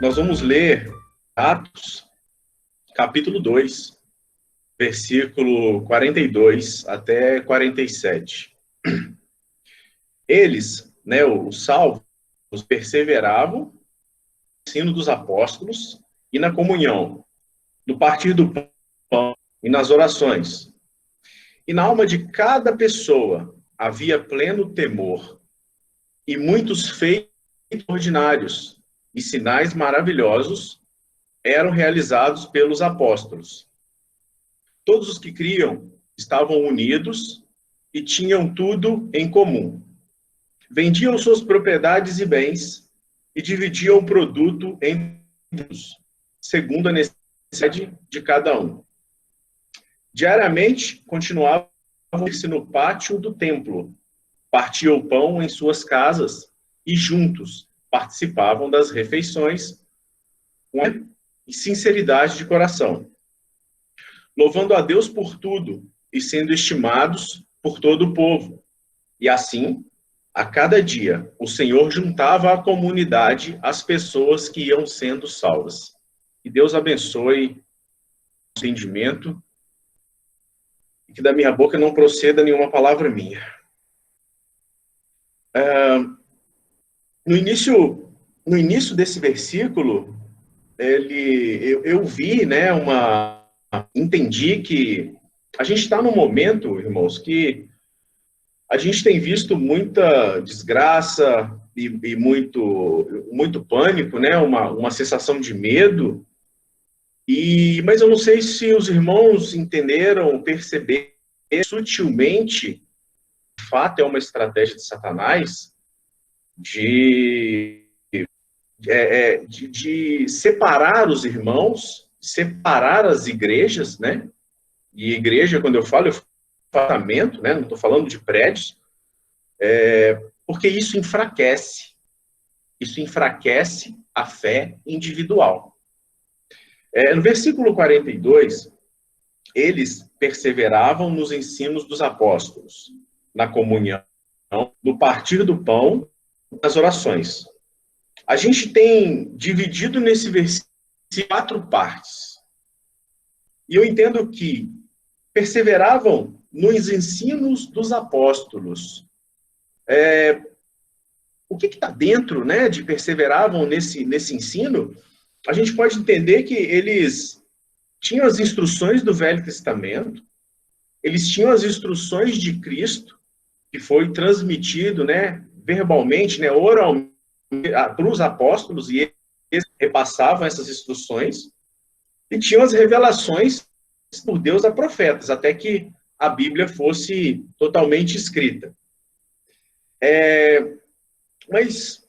Nós vamos ler Atos, capítulo 2, versículo 42 até 47. Eles, os salvos, perseveravam no ensino dos apóstolos e na comunhão, no partir do pão e nas orações. E na alma de cada pessoa havia pleno temor, e muitos feitos ordinários e sinais maravilhosos eram realizados pelos apóstolos. Todos os que criam estavam unidos e tinham tudo em comum. Vendiam suas propriedades e bens e dividiam o produto entre todos, segundo a necessidade de cada um. Diariamente, continuavam a ir-se no pátio do templo, partiam o pão em suas casas e juntos participavam das refeições com sinceridade de coração, louvando a Deus por tudo e sendo estimados por todo o povo. E assim, a cada dia, o Senhor juntava à comunidade as pessoas que iam sendo salvas. Que Deus abençoe o entendimento e que da minha boca não proceda nenhuma palavra minha. No início desse versículo, eu vi, entendi que a gente está num momento, irmãos, que a gente tem visto muita desgraça e muito pânico, uma sensação de medo. Mas eu não sei se os irmãos entenderam, perceberam sutilmente, de fato é uma estratégia de Satanás de separar os irmãos, separar as igrejas, E igreja, quando eu falo apartamento, não estou falando de prédios, porque isso enfraquece a fé individual. No versículo 42, eles perseveravam nos ensinos dos apóstolos, na comunhão, no partir do pão, nas orações. A gente tem dividido nesse versículo 4 partes. E eu entendo que perseveravam nos ensinos dos apóstolos. O que está dentro, de perseveravam nesse ensino? A gente pode entender que eles tinham as instruções do Velho Testamento, eles tinham as instruções de Cristo, que foi transmitido, verbalmente, oralmente, para os apóstolos, e eles repassavam essas instruções, e tinham as revelações por Deus a profetas, até que a Bíblia fosse totalmente escrita. Mas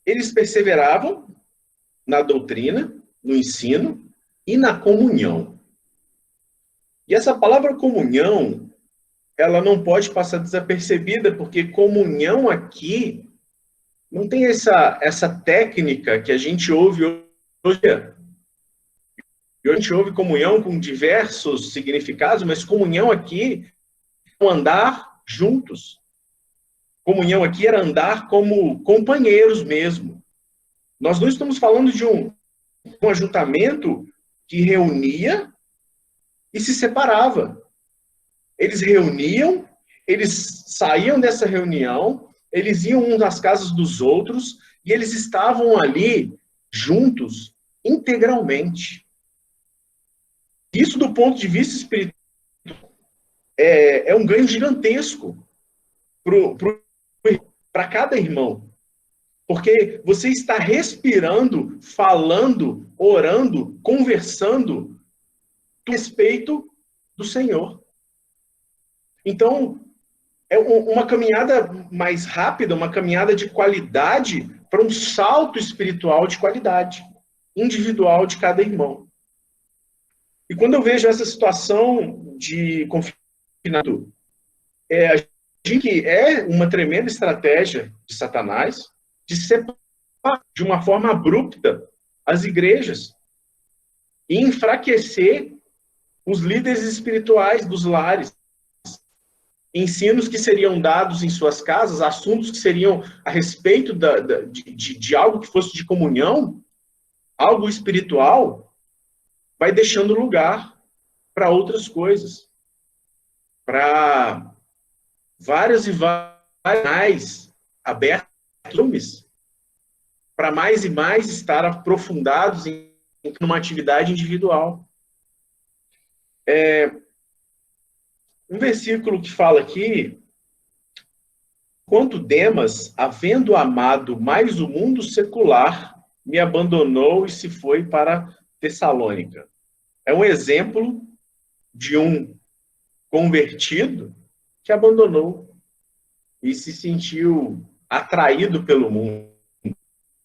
eles perseveravam na doutrina, no ensino e na comunhão. E essa palavra comunhão, ela não pode passar desapercebida, porque comunhão aqui não tem essa técnica que a gente ouve hoje. E a gente ouve comunhão com diversos significados, mas comunhão aqui é andar juntos. Comunhão aqui era andar como companheiros mesmo. Nós não estamos falando de um ajuntamento que reunia e se separava. Eles reuniam, eles saíam dessa reunião, eles iam uns nas casas dos outros e eles estavam ali juntos integralmente. Isso, do ponto de vista espiritual, é um ganho gigantesco para cada irmão. Porque você está respirando, falando, orando, conversando a respeito do Senhor. Então, é uma caminhada mais rápida, uma caminhada de qualidade para um salto espiritual de qualidade, individual de cada irmão. E quando eu vejo essa situação de confinamento, a gente é uma tremenda estratégia de Satanás de separar de uma forma abrupta as igrejas e enfraquecer os líderes espirituais dos lares. Ensinos que seriam dados em suas casas, assuntos que seriam a respeito de algo que fosse de comunhão, algo espiritual vai deixando lugar para outras coisas, para várias e várias abertos, para mais e mais estar aprofundados em uma atividade individual. Um versículo que fala aqui: quanto Demas, havendo amado mais o mundo secular, me abandonou e se foi para Tessalônica. É um exemplo de um convertido que abandonou e se sentiu atraído pelo mundo.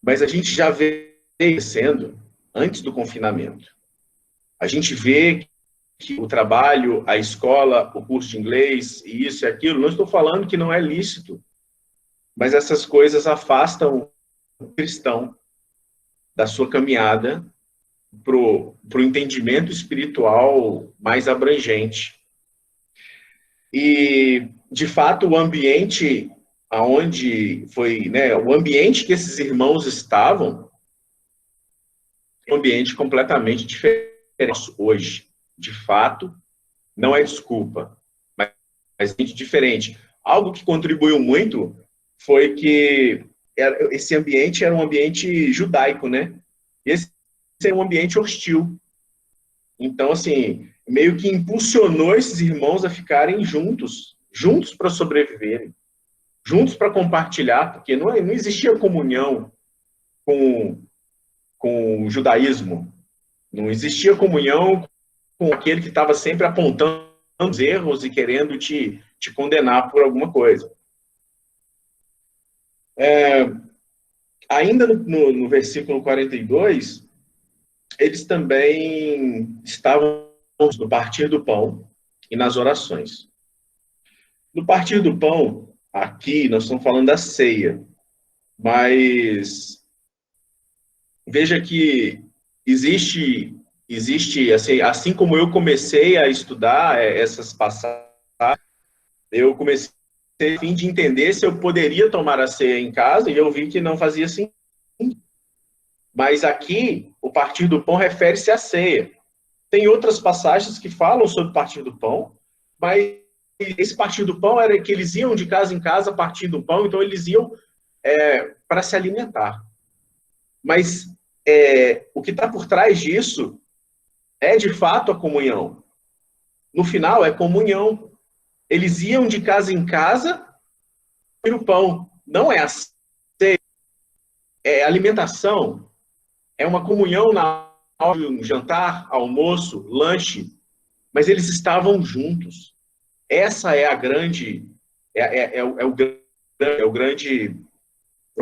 Mas a gente já vê sendo antes do confinamento. A gente vê que o trabalho, a escola, o curso de inglês, e isso e aquilo, não estou falando que não é lícito, mas essas coisas afastam o cristão da sua caminhada para o entendimento espiritual mais abrangente. E, de fato, o ambiente aonde foi, né, o ambiente que esses irmãos estavam, é um ambiente completamente diferente hoje. De fato, não é desculpa, mas diferente. Algo que contribuiu muito foi que esse ambiente era um ambiente judaico, né? Esse era um ambiente hostil. Então, assim, meio que impulsionou esses irmãos a ficarem juntos para sobreviverem, juntos para compartilhar, porque não existia comunhão com o judaísmo, não existia comunhão com aquele que estava sempre apontando os erros e querendo te condenar por alguma coisa. Ainda no versículo 42, eles também estavam no partir do pão e nas orações. No partir do pão, aqui nós estamos falando da ceia, mas veja que existe assim como eu comecei a estudar essas passagens, eu comecei a fim de entender se eu poderia tomar a ceia em casa, e eu vi que não fazia sentido. Mas aqui, o partir do pão refere-se à ceia. Tem outras passagens que falam sobre o partir do pão, mas esse partir do pão era que eles iam de casa em casa partir do pão, então eles iam para se alimentar. Mas o que está por trás disso é, de fato, a comunhão. No final, é comunhão. Eles iam de casa em casa para o pão. Não é a ceia, é alimentação. É uma comunhão na hora de um jantar, almoço, lanche. Mas eles estavam juntos. Essa é a grande... o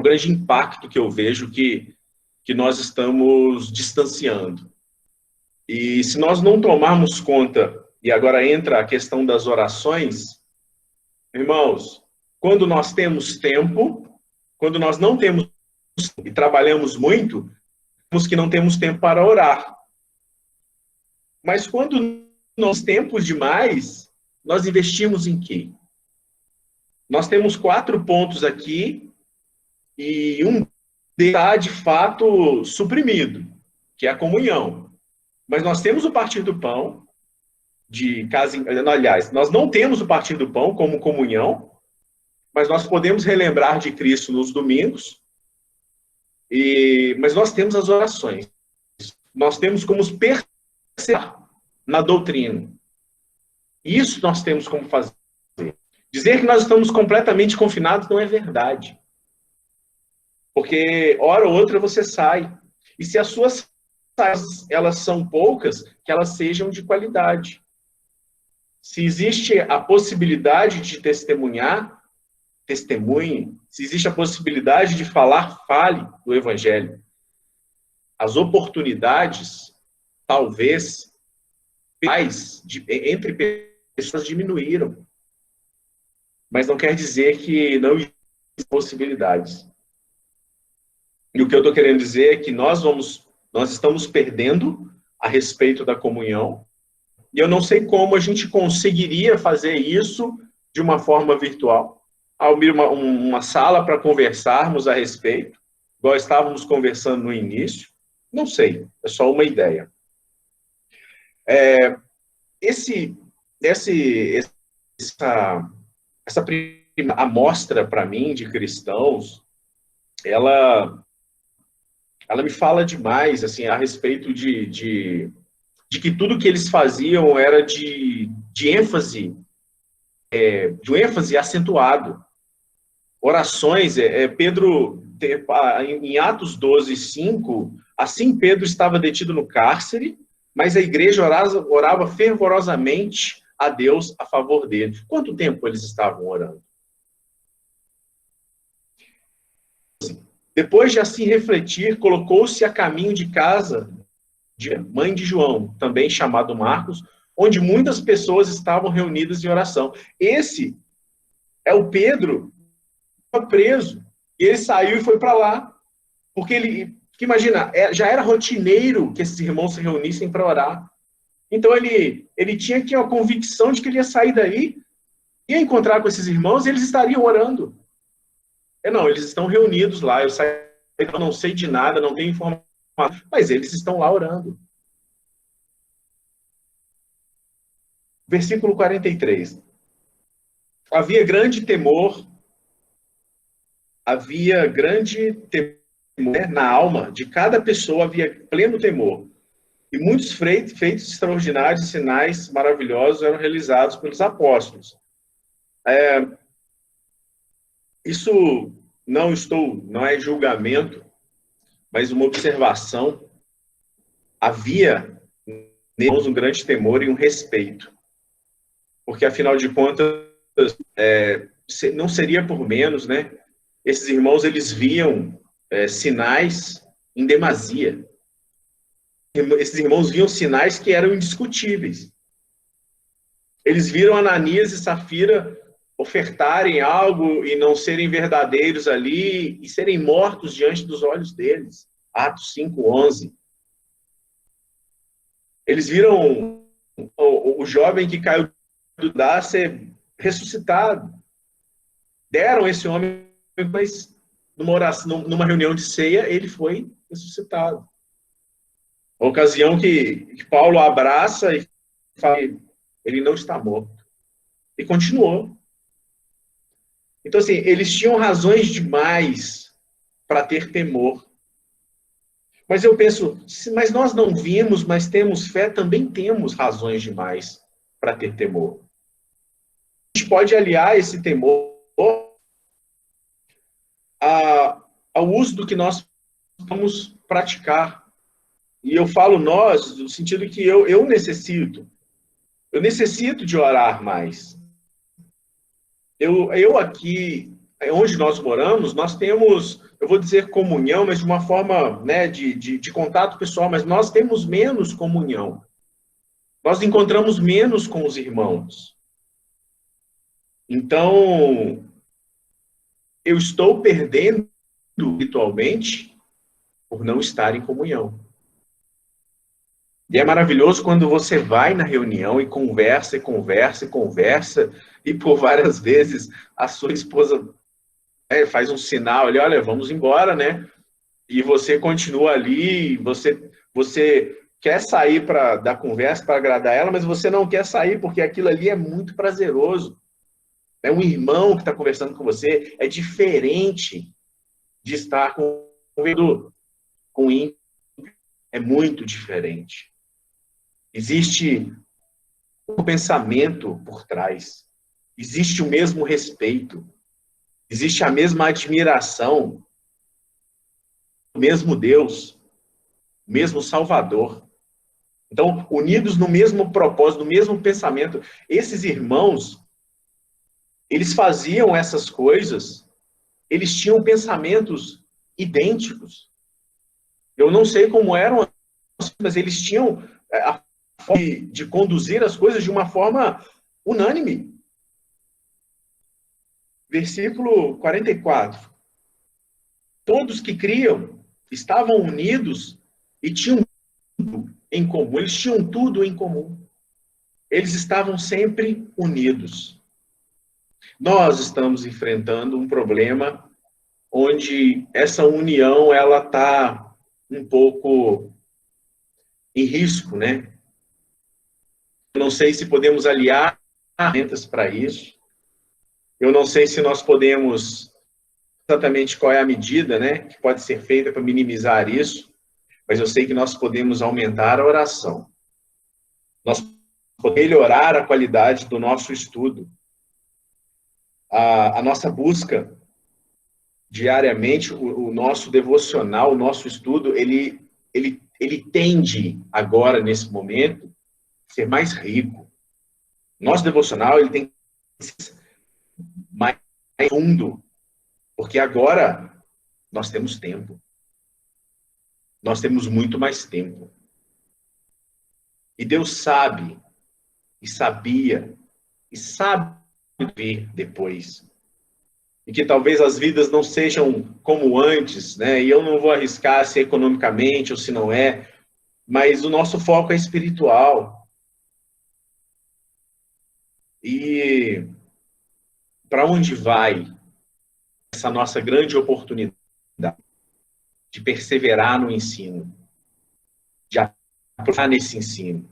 grande impacto que eu vejo que nós estamos distanciando. E se nós não tomarmos conta, e agora entra a questão das orações, irmãos, quando nós temos tempo, quando nós não temos e trabalhamos muito, temos que não temos tempo para orar. Mas quando nós temos demais, nós investimos em quê? Nós temos 4 pontos aqui, e um está, de fato, suprimido, que é a comunhão. Mas nós temos o partir do pão, de casa... Aliás, nós não temos o partir do pão como comunhão, mas nós podemos relembrar de Cristo nos domingos, mas nós temos as orações. Nós temos como perseverar na doutrina. Isso nós temos como fazer. Dizer que nós estamos completamente confinados não é verdade. Porque, hora ou outra, você sai. E se as suas saídas, elas são poucas, que elas sejam de qualidade. Se existe a possibilidade de testemunhar, testemunhe. Se existe a possibilidade de falar, fale do Evangelho. As oportunidades, talvez, entre pessoas diminuíram. Mas não quer dizer que não existem possibilidades. E o que eu estou querendo dizer é que nós estamos perdendo a respeito da comunhão, e eu não sei como a gente conseguiria fazer isso de uma forma virtual, abrir uma sala para conversarmos a respeito, igual estávamos conversando no início, Não sei, é só uma ideia. Esse, esse, essa primeira amostra para mim de cristãos, ela me fala demais assim a respeito de que tudo que eles faziam era de ênfase, de um ênfase acentuado. Orações, Pedro, em Atos 12:5, assim Pedro estava detido no cárcere, mas a igreja orava fervorosamente a Deus a favor dele. Quanto tempo eles estavam orando? Depois de assim refletir, colocou-se a caminho de casa de mãe de João, também chamado Marcos, onde muitas pessoas estavam reunidas em oração. Esse é o Pedro preso. E ele saiu e foi para lá. Porque porque imagina, já era rotineiro que esses irmãos se reunissem para orar. Então ele tinha que uma convicção de que ele ia sair daí, ia encontrar com esses irmãos e eles estariam orando. Não, eles estão reunidos lá, eu não sei de nada, não tenho informação, mas eles estão lá orando. Versículo 43. Havia grande temor na alma de cada pessoa, havia pleno temor. E muitos feitos extraordinários, sinais maravilhosos eram realizados pelos apóstolos. Isso não é julgamento, mas uma observação. Havia neles um grande temor e um respeito. Porque, afinal de contas, não seria por menos, né? Esses irmãos, eles viam sinais em demasia. Esses irmãos viam sinais que eram indiscutíveis. Eles viram Ananias e Safira ofertarem algo e não serem verdadeiros ali e serem mortos diante dos olhos deles. Atos 5:11. Eles viram o jovem que caiu do Judá ser ressuscitado. Deram esse homem, mas numa reunião de ceia, ele foi ressuscitado. A ocasião que Paulo abraça e fala, ele não está morto. E continuou. Então, assim, eles tinham razões demais para ter temor. Mas eu penso, mas nós não vimos, mas temos fé, também temos razões demais para ter temor. A gente pode aliar esse temor ao uso do que nós vamos praticar. E eu falo nós, no sentido que eu necessito de orar mais. Eu aqui, onde nós moramos, nós temos, eu vou dizer comunhão, mas de uma forma, né, de contato pessoal, mas nós temos menos comunhão. Nós encontramos menos com os irmãos. Então, eu estou perdendo espiritualmente por não estar em comunhão. E é maravilhoso quando você vai na reunião e conversa, e por várias vezes a sua esposa faz um sinal ali, olha, vamos embora, né? E você continua ali, você quer sair da conversa para agradar ela, mas você não quer sair porque aquilo ali é muito prazeroso. É um irmão que está conversando com você, é diferente de estar com ímpio, é muito diferente. Existe um pensamento por trás, existe o mesmo respeito, existe a mesma admiração, o mesmo Deus, o mesmo Salvador. Então, unidos no mesmo propósito, no mesmo pensamento, esses irmãos, eles faziam essas coisas, eles tinham pensamentos idênticos. Eu não sei como eram, mas eles tinham a forma de conduzir as coisas de uma forma unânime. Versículo 44. Todos que criam estavam unidos e tinham tudo em comum. Eles tinham tudo em comum. Eles estavam sempre unidos. Nós estamos enfrentando um problema onde essa união ela está um pouco em risco, né? Eu não sei se podemos aliar ferramentas para isso. Eu não sei se nós podemos exatamente qual é a medida, né, que pode ser feita para minimizar isso, mas eu sei que nós podemos aumentar a oração. Nós podemos melhorar a qualidade do nosso estudo. A nossa busca diariamente, o nosso devocional, o nosso estudo, ele tende agora, nesse momento, a ser mais rico. Nosso devocional, ele tem que ser mais fundo, porque agora nós temos tempo. Nós temos muito mais tempo. E Deus sabe, e sabia, e sabe ver depois. E que talvez as vidas não sejam como antes, né? E eu não vou arriscar se é economicamente ou se não é, mas o nosso foco é espiritual. E para onde vai essa nossa grande oportunidade de perseverar no ensino, de aprofundar nesse ensino?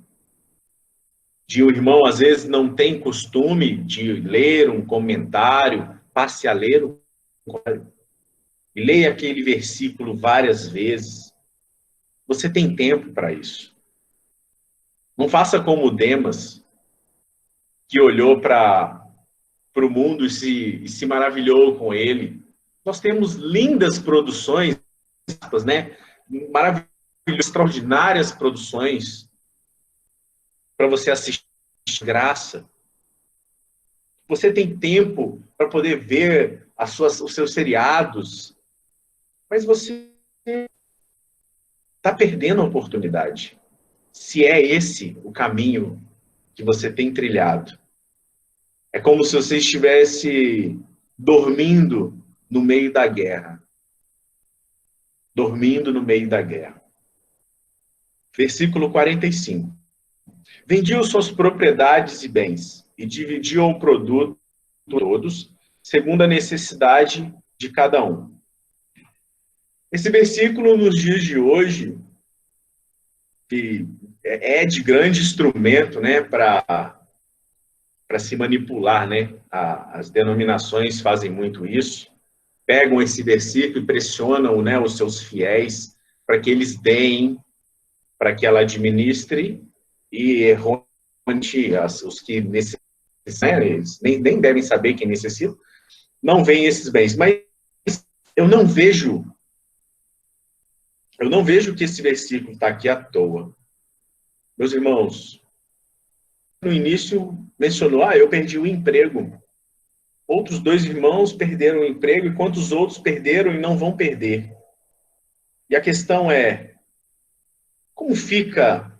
De o irmão, às vezes, não tem costume de ler um comentário, passe a ler um comentário, e leia aquele versículo várias vezes. Você tem tempo para isso. Não faça como Demas, que olhou para o mundo e se maravilhou com ele. Nós temos lindas produções, né? Maravilhosas, extraordinárias produções para você assistir de graça. Você tem tempo para poder ver os seus seriados, mas você está perdendo a oportunidade. Se é esse o caminho que você tem trilhado. É como se você estivesse dormindo no meio da guerra. Dormindo no meio da guerra. Versículo 45. Vendiam suas propriedades e bens e dividiam o produto todos, segundo a necessidade de cada um. Esse versículo, nos dias de hoje, que é de grande instrumento, né, para se manipular, né? As denominações fazem muito isso, pegam esse versículo e pressionam, né, os seus fiéis para que eles deem, para que ela administre e errante os que necessitam, né, eles nem devem saber quem necessita, não veem esses bens. Mas eu não vejo que esse versículo está aqui à toa. Meus irmãos, no início mencionou, eu perdi o emprego. Outros dois irmãos perderam o emprego, e quantos outros perderam e não vão perder? E a questão é, como fica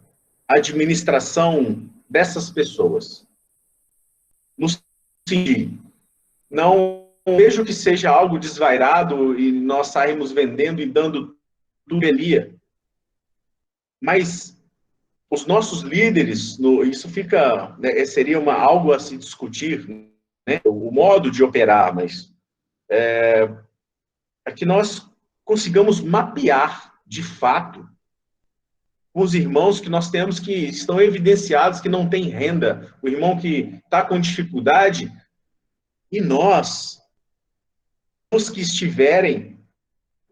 a administração dessas pessoas? No sentido, não vejo que seja algo desvairado e nós saímos vendendo e dando tudo ali. Mas os nossos líderes, isso fica, né, seria algo a se discutir, né, o modo de operar, mas é que nós consigamos mapear, de fato, os irmãos que nós temos que estão evidenciados que não têm renda, o irmão que está com dificuldade, e nós, os que estiverem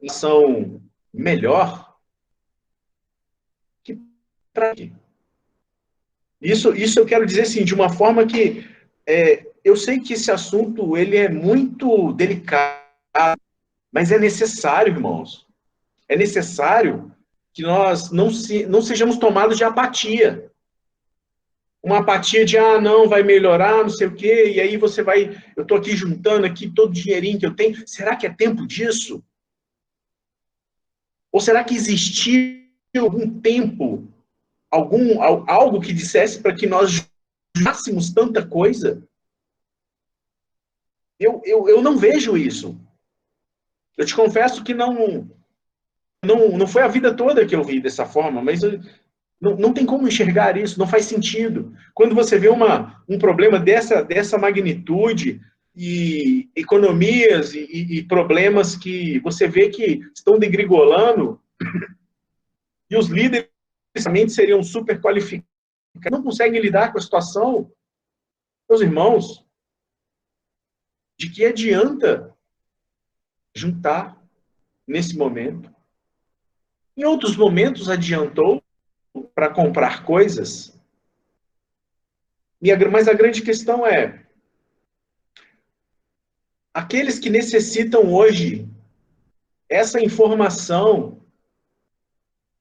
em ação melhor, que para quê? Isso eu quero dizer assim, de uma forma que eu sei que esse assunto ele é muito delicado, mas é necessário, irmãos. É necessário que nós não sejamos tomados de apatia. Uma apatia de, não, vai melhorar, não sei o quê, e aí você vai, eu estou aqui juntando aqui todo o dinheirinho que eu tenho, será que é tempo disso? Ou será que existiu algum tempo, algo que dissesse para que nós juntássemos tanta coisa? Eu não vejo isso. Eu te confesso que não foi a vida toda que eu vi dessa forma, mas não tem como enxergar isso, não faz sentido. Quando você vê um problema dessa magnitude, e economias e problemas que você vê que estão degringolando, E os líderes realmente seriam super qualificados, não conseguem lidar com a situação. Meus irmãos, de que adianta juntar nesse momento? Em outros momentos adiantou para comprar coisas. Mas a grande questão é, aqueles que necessitam hoje, essa informação,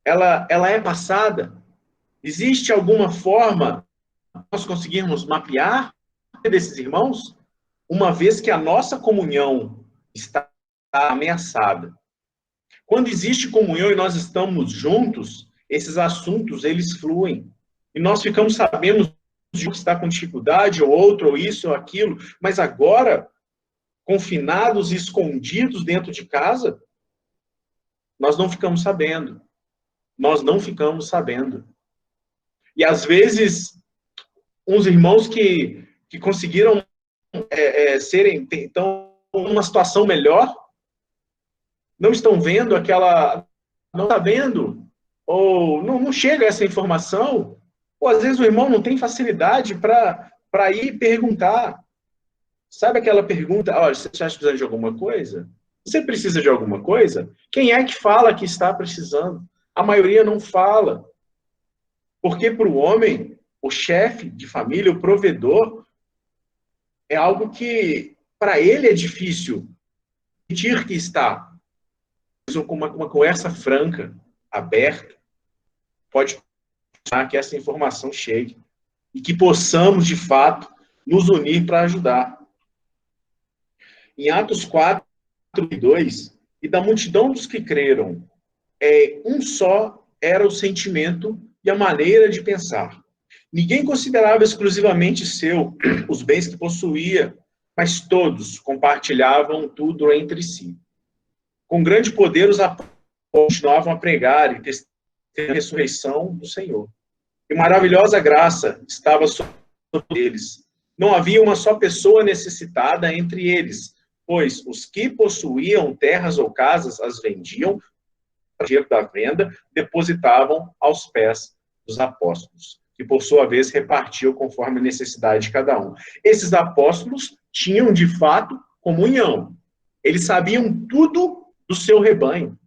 ela é passada? Existe alguma forma de nós conseguirmos mapear desses irmãos, uma vez que a nossa comunhão está ameaçada? Quando existe comunhão e nós estamos juntos, esses assuntos, eles fluem. E nós ficamos sabendo de um que está com dificuldade, ou outro, ou isso, ou aquilo, mas agora, confinados e escondidos dentro de casa, nós não ficamos sabendo. Nós não ficamos sabendo. E às vezes, uns irmãos que conseguiram serem, então, numa situação melhor, não estão vendo aquela, não está vendo, ou não chega essa informação, ou às vezes o irmão não tem facilidade para ir perguntar. Sabe aquela pergunta, olha, você está precisando de alguma coisa? Você precisa de alguma coisa? Quem é que fala que está precisando? A maioria não fala. Porque para o homem, o chefe de família, o provedor, é algo que para ele é difícil admitir que está. Com uma conversa franca, aberta, pode deixar que essa informação chegue e que possamos, de fato, nos unir para ajudar. Em Atos 4:2, e da multidão dos que creram, um só era o sentimento e a maneira de pensar. Ninguém considerava exclusivamente seu os bens que possuía, mas todos compartilhavam tudo entre si. Com grande poder, os apóstolos continuavam a pregar e testemunhar a ressurreição do Senhor. E maravilhosa graça estava sobre eles. Não havia uma só pessoa necessitada entre eles, pois os que possuíam terras ou casas as vendiam, o dinheiro da venda, depositavam aos pés dos apóstolos, que por sua vez repartiam conforme a necessidade de cada um. Esses apóstolos tinham, de fato, comunhão. Eles sabiam tudo do seu rebanho.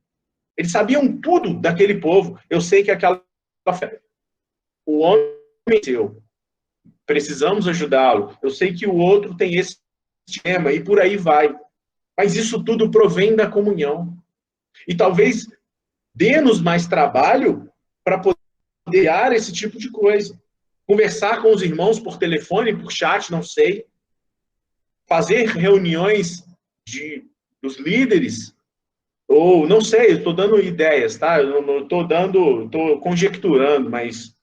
Eles sabiam tudo daquele povo. Eu sei que o homem é seu. Precisamos ajudá-lo. Eu sei que o outro tem esse tema e por aí vai. Mas isso tudo provém da comunhão. E talvez dê-nos mais trabalho para poder dar esse tipo de coisa. Conversar com os irmãos por telefone, por chat, não sei. Fazer reuniões dos líderes. Ou, não sei, eu estou dando ideias, tá? Eu não estou conjecturando, mas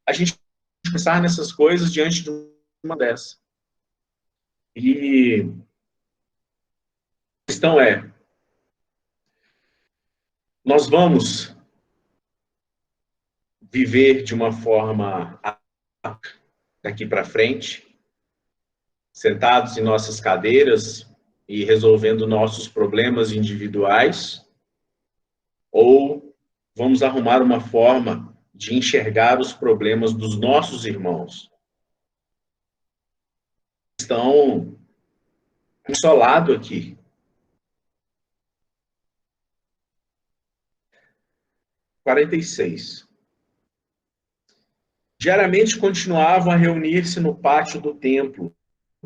a gente pensar nessas coisas diante de uma dessas. E a questão é, nós vamos viver de uma forma daqui para frente, sentados em nossas cadeiras e resolvendo nossos problemas individuais, ou vamos arrumar uma forma de enxergar os problemas dos nossos irmãos? Estão consolados aqui. 46. Diariamente continuavam a reunir-se no pátio do templo,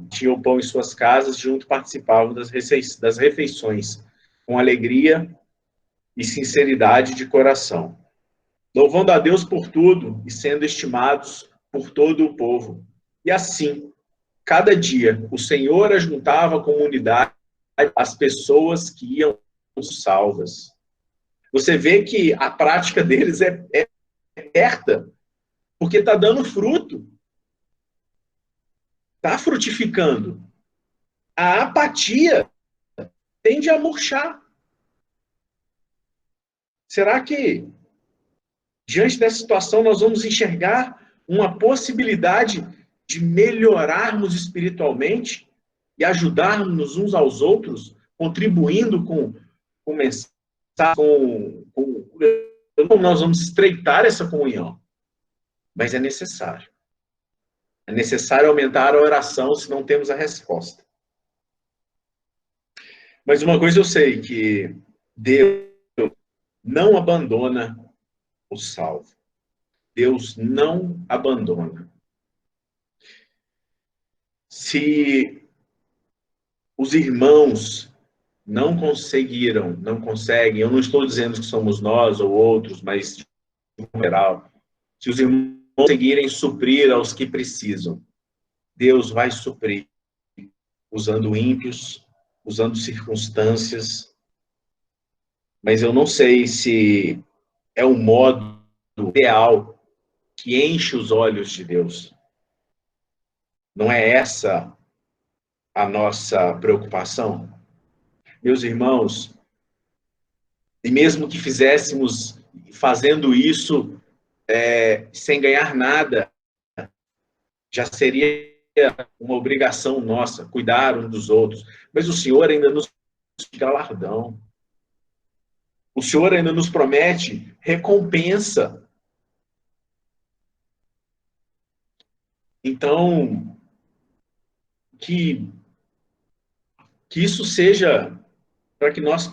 tinham pão em suas casas, junto participavam das refeições, com alegria e sinceridade de coração, louvando a Deus por tudo e sendo estimados por todo o povo. E assim, cada dia, o Senhor ajuntava a comunidade, as pessoas que iam salvas. Você vê que a prática deles é certa, porque está dando fruto. Está frutificando. A apatia tende a murchar. Será que, diante dessa situação, nós vamos enxergar uma possibilidade de melhorarmos espiritualmente e ajudarmos uns aos outros, contribuindo com mensagem, com Como nós vamos estreitar essa comunhão? Mas é necessário. É necessário aumentar a oração se não temos a resposta. Mas uma coisa eu sei, que Deus não abandona o salvo. Deus não abandona. Se os irmãos não conseguiram, não conseguem, eu não estou dizendo que somos nós ou outros, mas de geral, se os irmãos conseguirem suprir aos que precisam, Deus vai suprir, usando ímpios, usando circunstâncias, mas eu não sei se é o modo ideal que enche os olhos de Deus. Não é essa a nossa preocupação? Meus irmãos, e mesmo que fazendo isso sem ganhar nada, já seria uma obrigação nossa, cuidar uns dos outros. Mas o Senhor ainda nos galardão. O Senhor ainda nos promete recompensa. Então, que isso seja para que nós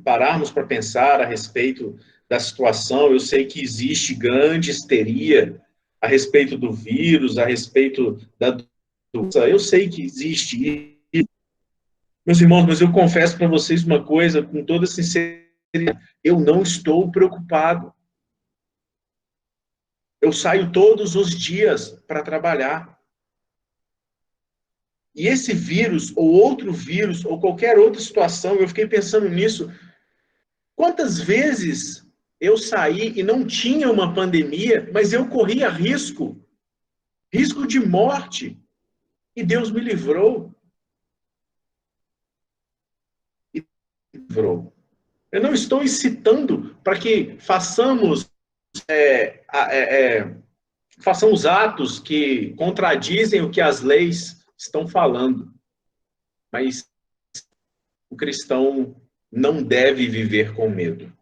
pararmos para pensar a respeito da situação. Eu sei que existe grande histeria a respeito do vírus, a respeito da doença. Eu sei que existe isso. Meus irmãos, mas eu confesso para vocês uma coisa, com toda sinceridade, eu não estou preocupado. Eu saio todos os dias para trabalhar. E esse vírus, ou outro vírus, ou qualquer outra situação, eu fiquei pensando nisso. Quantas vezes eu saí e não tinha uma pandemia, mas eu corria risco de morte, e Deus me livrou. E livrou. Eu não estou incitando para que façamos atos que contradizem o que as leis estão falando. Mas o cristão não deve viver com medo.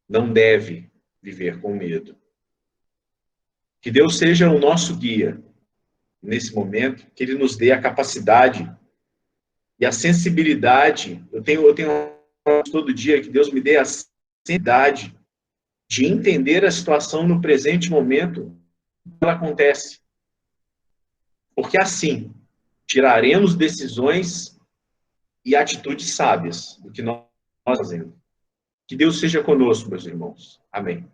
Não deve viver com medo. Que Deus seja o nosso guia nesse momento, que Ele nos dê a capacidade e a sensibilidade. Eu tenho todo dia que Deus me dê a sensibilidade de entender a situação no presente momento que ela acontece. Porque assim, tiraremos decisões e atitudes sábias do que nós fazemos. Que Deus seja conosco, meus irmãos. Amém.